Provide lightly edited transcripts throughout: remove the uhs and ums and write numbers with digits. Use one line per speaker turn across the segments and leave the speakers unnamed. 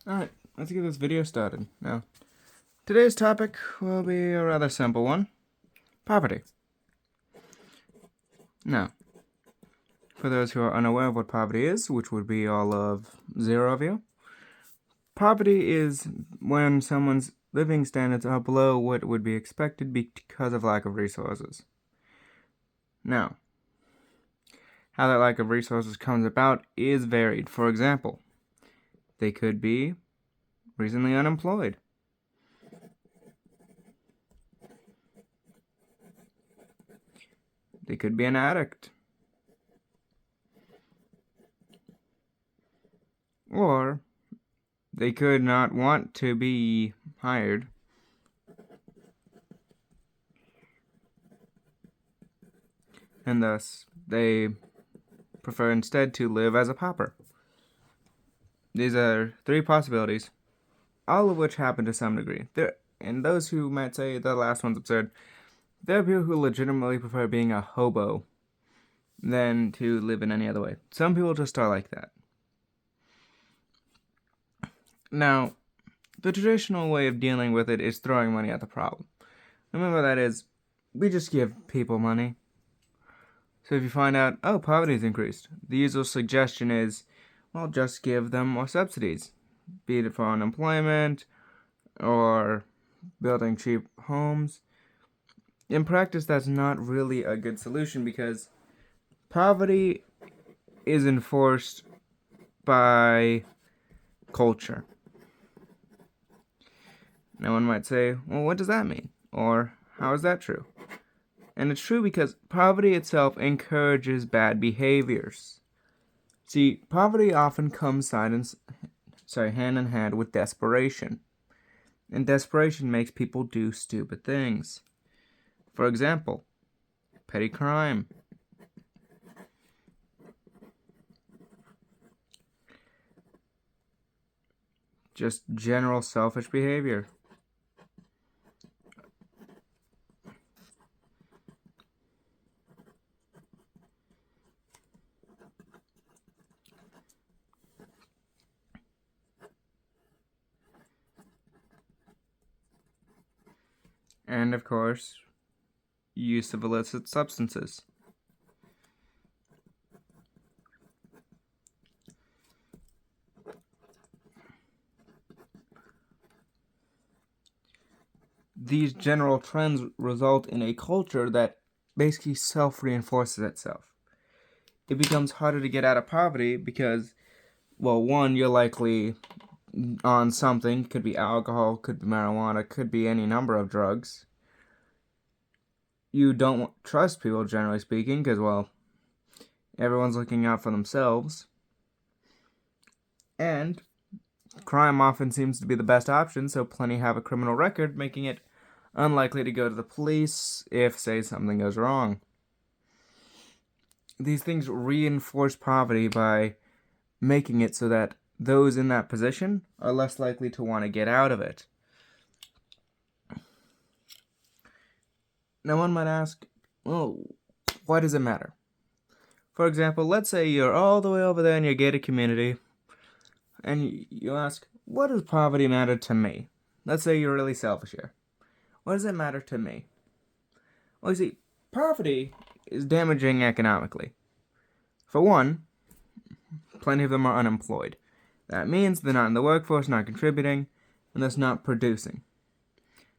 Alright, let's get this video started. Now, today's topic will be a rather simple one. Poverty. Now, for those who are unaware of what poverty is, which would be all of 0 of you, poverty is when someone's living standards are below what would be expected because of lack of resources. Now, how that lack of resources comes about is varied. For example, they could be recently unemployed. They could be an addict. Or they could not want to be hired. And thus, they prefer instead to live as a pauper. These are 3 possibilities, all of which happen to some degree. And those who might say the last one's absurd, there are people who legitimately prefer being a hobo than to live in any other way. Some people just are like that. Now, the traditional way of dealing with it is throwing money at the problem. Remember, that is, we just give people money. So if you find out, oh, poverty's increased, the usual suggestion is, well, just give them more subsidies, be it for unemployment or building cheap homes. In practice, that's not really a good solution because poverty is enforced by culture. Now one might say, well, what does that mean? Or, how is that true? And it's true because poverty itself encourages bad behaviors. See, poverty often comes hand in hand with desperation. And desperation makes people do stupid things. For example, petty crime. Just general selfish behavior. And of course, use of illicit substances. These general trends result in a culture that basically self-reinforces itself. It becomes harder to get out of poverty because, well, one, you're likely on something. Could be alcohol, could be marijuana, could be any number of drugs. You don't trust people, generally speaking, because, well, everyone's looking out for themselves. And crime often seems to be the best option, so plenty have a criminal record, making it unlikely to go to the police if, say, something goes wrong. These things reinforce poverty by making it so that those in that position are less likely to want to get out of it. Now one might ask, well, why does it matter? For example, let's say you're all the way over there in your gated community, and you ask, what does poverty matter to me? Let's say you're really selfish here. What does it matter to me? Well, you see, poverty is damaging economically. For one, plenty of them are unemployed. That means they're not in the workforce, not contributing, and thus not producing.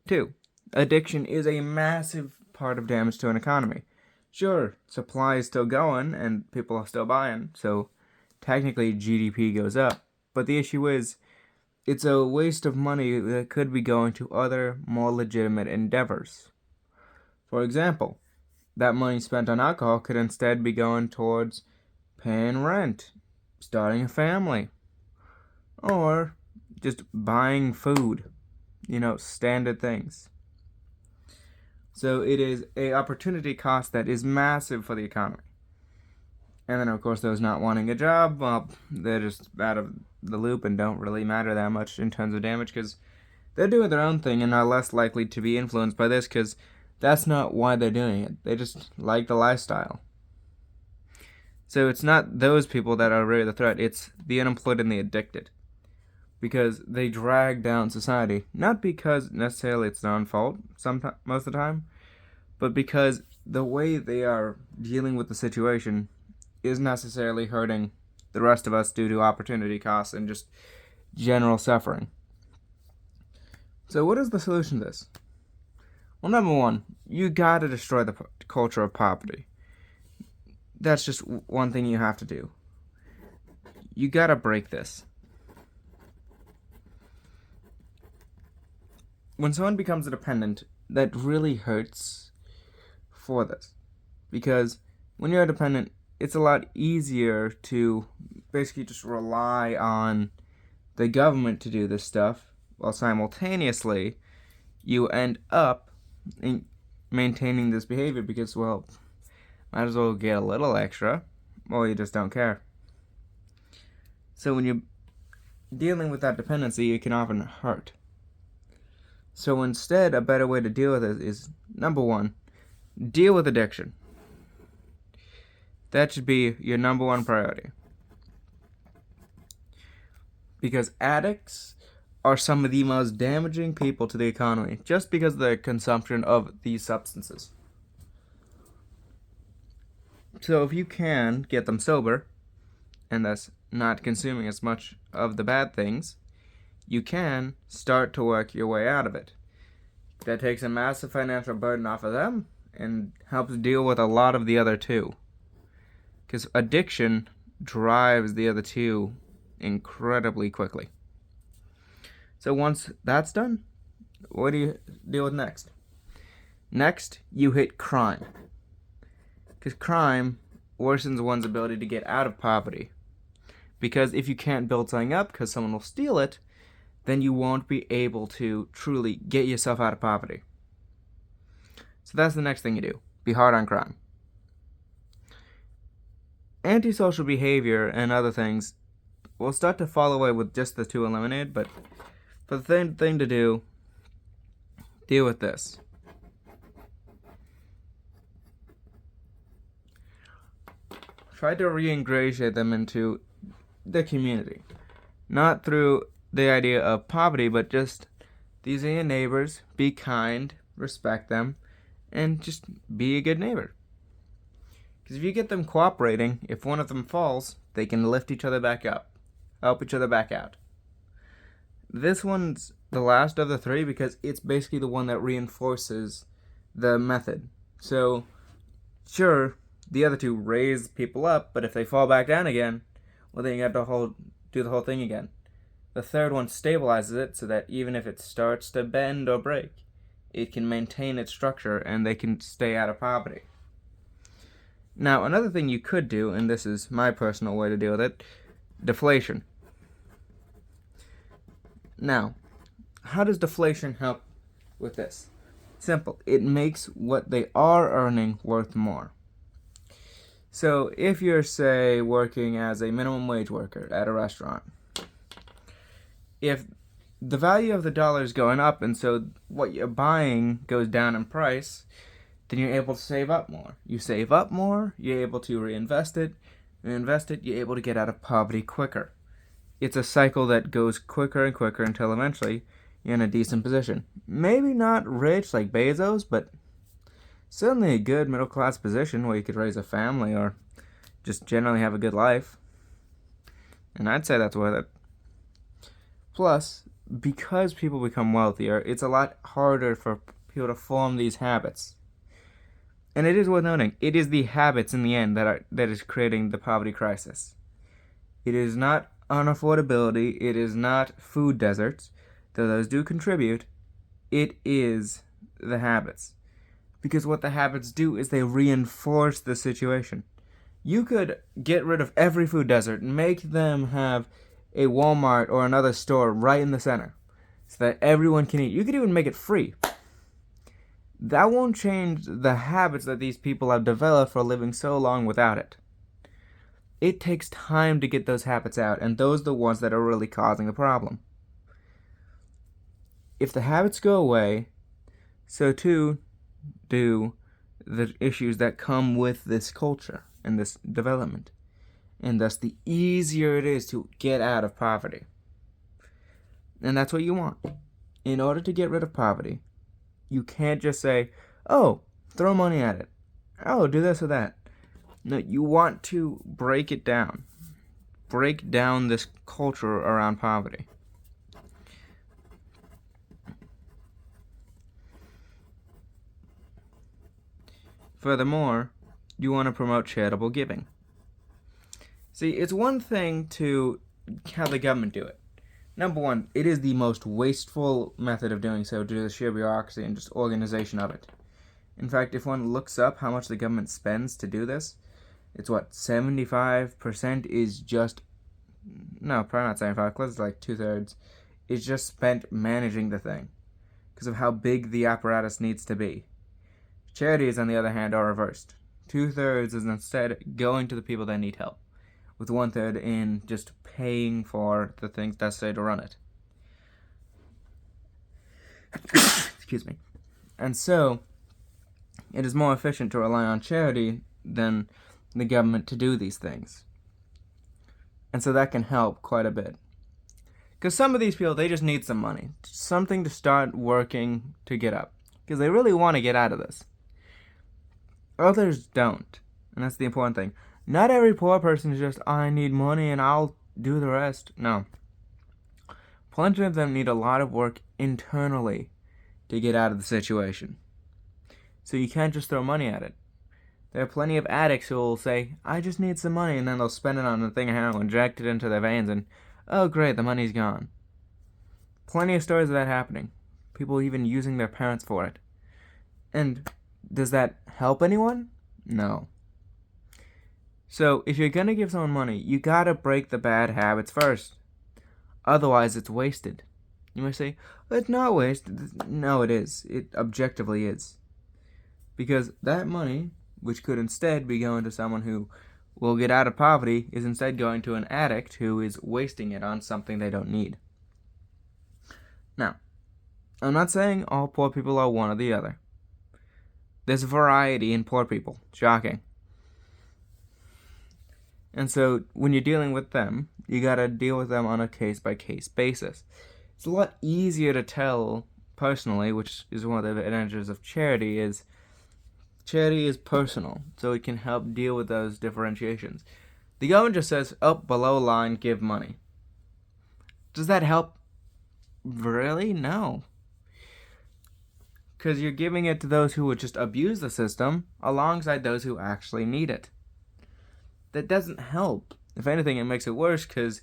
2, addiction is a massive part of damage to an economy. Sure, supply is still going and people are still buying, so technically GDP goes up. But the issue is, it's a waste of money that could be going to other, more legitimate endeavors. For example, that money spent on alcohol could instead be going towards paying rent, starting a family, or just buying food. Standard things. So it is an opportunity cost that is massive for the economy. And then, of course, those not wanting a job, well, they're just out of the loop and don't really matter that much in terms of damage because they're doing their own thing and are less likely to be influenced by this because that's not why they're doing it. They just like the lifestyle. So it's not those people that are really the threat, it's the unemployed and the addicted. because they drag down society. Not because necessarily it's their own fault, most of the time, but because the way they are dealing with the situation is necessarily hurting the rest of us due to opportunity costs and just general suffering. So what is the solution to this? Well, number one, you gotta destroy the culture of poverty. That's just one thing you have to do. You gotta break this. When someone becomes a dependent, that really hurts for this. Because when you're a dependent, it's a lot easier to basically just rely on the government to do this stuff, while simultaneously you end up maintaining this behavior because, well, might as well get a little extra, or you just don't care. So when you're dealing with that dependency, it can often hurt. So instead, a better way to deal with it is, number one, deal with addiction. That should be your number one priority. Because addicts are some of the most damaging people to the economy just because of their consumption of these substances. So if you can get them sober, and thus not consuming as much of the bad things, you can start to work your way out of it. That takes a massive financial burden off of them and helps deal with a lot of the other two. Because addiction drives the other two incredibly quickly. So once that's done, what do you deal with next? Next, you hit crime. Because crime worsens one's ability to get out of poverty. Because if you can't build something up because someone will steal it, then you won't be able to truly get yourself out of poverty. So that's the next thing you do. Be hard on crime. Antisocial behavior and other things will start to fall away with just the two eliminated, but for the thing to do, deal with this. Try to re-ingratiate them into the community. Not through the idea of poverty, but just these are your neighbors, be kind, respect them, and just be a good neighbor. Because if you get them cooperating, if one of them falls, they can lift each other back up, help each other back out. This one's the last of the three because it's basically the one that reinforces the method. So, sure, the other two raise people up, but if they fall back down again, well, then you have to do the whole thing again. The third one stabilizes it so that even if it starts to bend or break, it can maintain its structure and they can stay out of poverty. Now, another thing you could do, and this is my personal way to deal with it, deflation. Now, how does deflation help with this? Simple. It makes what they are earning worth more. So, if you're, say, working as a minimum wage worker at a restaurant, if the value of the dollar is going up and so what you're buying goes down in price, then you're able to save up more. You save up more, you're able to reinvest it, you're able to get out of poverty quicker. It's a cycle that goes quicker and quicker until eventually you're in a decent position. Maybe not rich like Bezos, but certainly a good middle class position where you could raise a family or just generally have a good life. And I'd say that's worth it. Plus, because people become wealthier, it's a lot harder for people to form these habits. And it is worth noting, it is the habits in the end that is creating the poverty crisis. It is not unaffordability, it is not food deserts, though those do contribute. It is the habits. Because what the habits do is they reinforce the situation. You could get rid of every food desert and make them have a Walmart or another store right in the center so that everyone can eat. You could even make it free. That won't change the habits that these people have developed for living so long without it. It takes time to get those habits out, and those are the ones that are really causing the problem. If the habits go away, so too do the issues that come with this culture and this development. And thus the easier it is to get out of poverty. And that's what you want. In order to get rid of poverty, you can't just say, oh, throw money at it. Oh, do this or that. No, you want to break it down. Break down this culture around poverty. Furthermore, you want to promote charitable giving. See, it's one thing to have the government do it. Number one, it is the most wasteful method of doing so due to the sheer bureaucracy and just organization of it. In fact, if one looks up how much the government spends to do this, it's 75% is just, no, probably not 75, close to like 2/3, is just spent managing the thing because of how big the apparatus needs to be. Charities, on the other hand, are reversed. 2/3 is instead going to the people that need help, with 1/3 in just paying for the things necessary to run it. Excuse me. And so, it is more efficient to rely on charity than the government to do these things. And so that can help quite a bit. Because some of these people, they just need some money. Something to start working to get up. Because they really want to get out of this. Others don't. And that's the important thing. Not every poor person is just, I need money and I'll do the rest. No. Plenty of them need a lot of work internally to get out of the situation. So you can't just throw money at it. There are plenty of addicts who will say, I just need some money, and then they'll spend it on a thing of heroin, inject it into their veins, and, oh great, the money's gone. Plenty of stories of that happening. People even using their parents for it. And does that help anyone? No. So, if you're gonna give someone money, you gotta break the bad habits first. Otherwise, it's wasted. You might say, it's not wasted. No, it is. It objectively is. Because that money, which could instead be going to someone who will get out of poverty, is instead going to an addict who is wasting it on something they don't need. Now, I'm not saying all poor people are one or the other. There's variety in poor people. Shocking. And so, when you're dealing with them, you gotta deal with them on a case-by-case basis. It's a lot easier to tell personally, which is one of the advantages of charity, is personal, so it can help deal with those differentiations. The government just says, oh, below line, give money. Does that help? Really? No. Because you're giving it to those who would just abuse the system alongside those who actually need it. That doesn't help. If anything, it makes it worse, because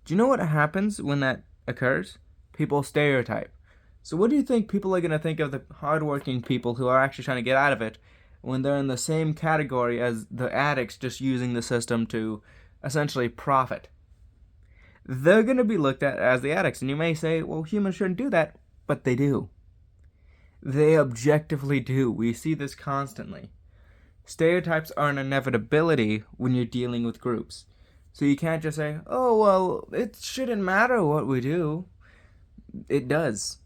do you know what happens when that occurs? People stereotype. So what do you think people are going to think of the hardworking people who are actually trying to get out of it when they're in the same category as the addicts just using the system to essentially profit? They're going to be looked at as the addicts, and you may say, well, humans shouldn't do that, but they do. They objectively do. We see this constantly. Stereotypes are an inevitability when you're dealing with groups. So you can't just say, oh, well, it shouldn't matter what we do. It does.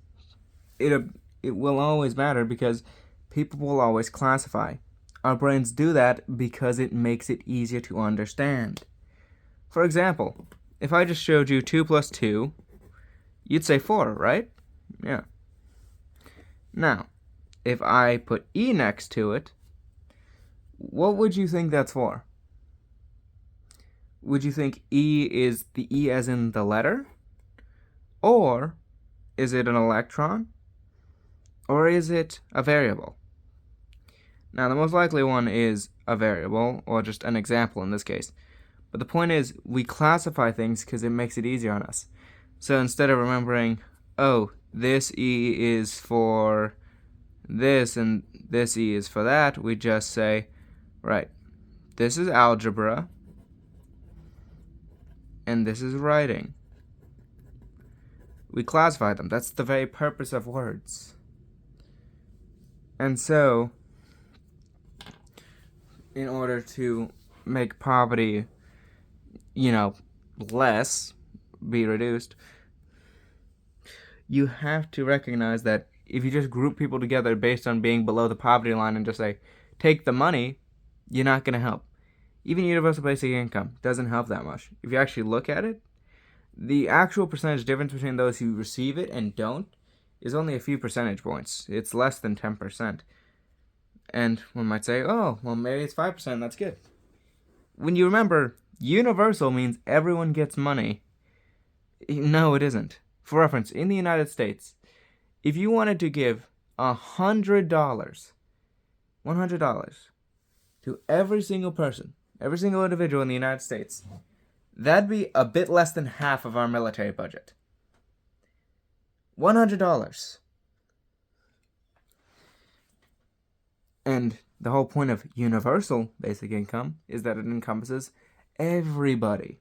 It will always matter because people will always classify. Our brains do that because it makes it easier to understand. For example, if I just showed you 2 plus 2, you'd say 4, right? Yeah. Now, if I put E next to it, what would you think that's for? Would you think E is the E as in the letter? Or is it an electron? Or is it a variable? Now, the most likely one is a variable, or just an example in this case. But the point is, we classify things because it makes it easier on us. So instead of remembering, oh, this E is for this and this E is for that, we just say, right, this is algebra, and this is writing. We classify them. That's the very purpose of words. And so, in order to make poverty, less, be reduced, you have to recognize that if you just group people together based on being below the poverty line and just say, take the money, you're not going to help. Even universal basic income doesn't help that much. If you actually look at it, the actual percentage difference between those who receive it and don't is only a few percentage points. It's less than 10%. And one might say, oh, well, maybe it's 5%, that's good. When you remember, universal means everyone gets money. No, it isn't. For reference, in the United States, if you wanted to give $100, $100 to every single person, every single individual in the United States, that'd be a bit less than half of our military budget. $100. And the whole point of universal basic income is that it encompasses everybody.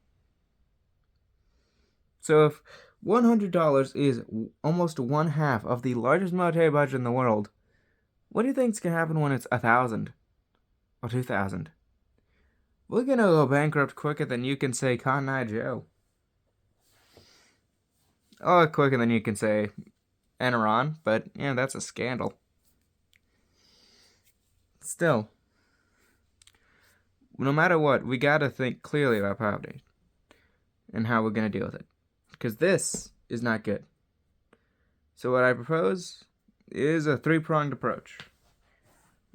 So if $100 is almost one half of the largest military budget in the world, what do you think's gonna happen when it's 1,000 or 2,000? We're gonna go bankrupt quicker than you can say Cotton Eye Joe. Oh, quicker than you can say Enron, but yeah, that's a scandal. Still, no matter what, we gotta think clearly about poverty and how we're gonna deal with it, because this is not good. So what I propose is a three-pronged approach.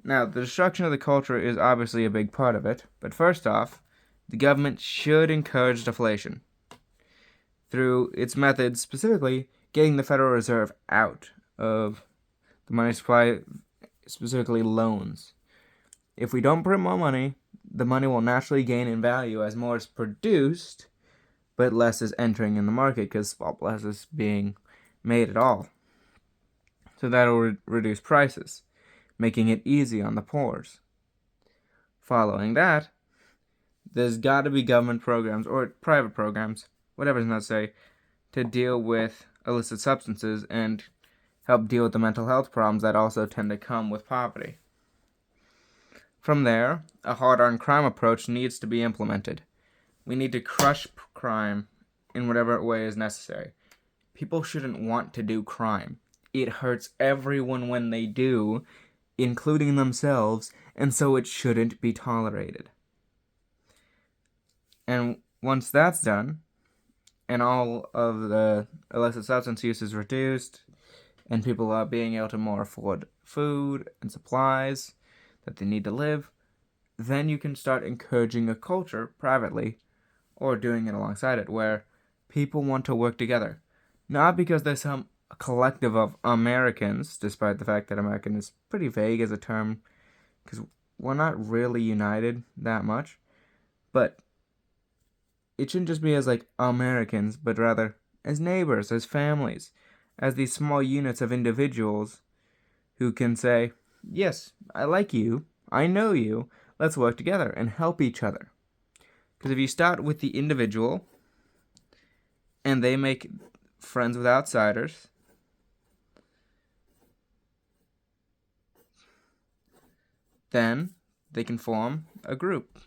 Now, the destruction of the culture is obviously a big part of it, but first off, the government should encourage deflation through its methods, specifically getting the Federal Reserve out of the money supply, specifically loans. If we don't print more money, the money will naturally gain in value as more is produced, but less is entering in the market because less is being made at all. So that will reduce prices, making it easy on the poor. Following that, there's got to be government programs or private programs, whatever's necessary, to deal with illicit substances and help deal with the mental health problems that also tend to come with poverty. From there, a hard-on crime approach needs to be implemented. We need to crush crime in whatever way is necessary. People shouldn't want to do crime. It hurts everyone when they do, including themselves, and so it shouldn't be tolerated. And once that's done, and all of the illicit substance use is reduced, and people are being able to more afford food and supplies that they need to live, then you can start encouraging a culture privately, or doing it alongside it, where people want to work together. Not because there's some collective of Americans, despite the fact that American is pretty vague as a term, because we're not really united that much, but it shouldn't just be as like Americans, but rather as neighbors, as families, as these small units of individuals who can say, yes, I like you, I know you, let's work together and help each other. Because if you start with the individual and they make friends with outsiders, then they can form a group.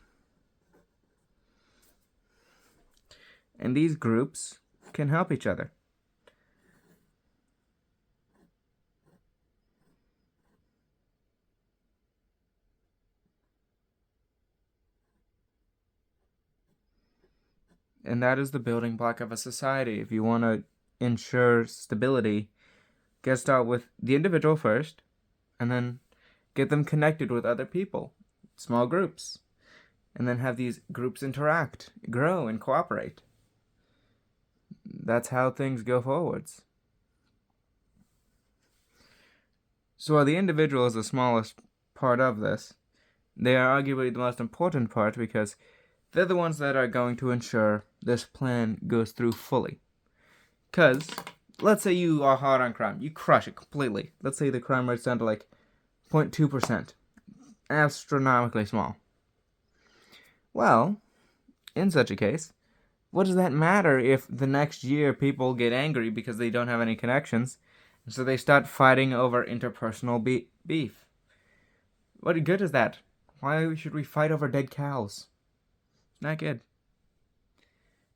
And these groups can help each other. And that is the building block of a society. If you want to ensure stability, get start with the individual first, and then get them connected with other people, small groups, and then have these groups interact, grow, and cooperate. That's how things go forwards. So while the individual is the smallest part of this, they are arguably the most important part because they're the ones that are going to ensure this plan goes through fully. Because, let's say you are hard on crime. You crush it completely. Let's say the crime rate's down to like 0.2%. Astronomically small. Well, in such a case, what does that matter if the next year people get angry because they don't have any connections, and so they start fighting over interpersonal beef? What good is that? Why should we fight over dead cows? Not good.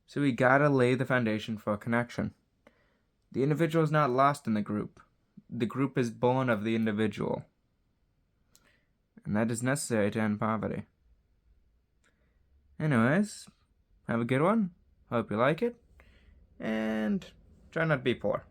So we gotta lay the foundation for a connection. The individual is not lost in the group. The group is born of the individual. And that is necessary to end poverty. Anyways, have a good one. Hope you like it. and try not to be poor.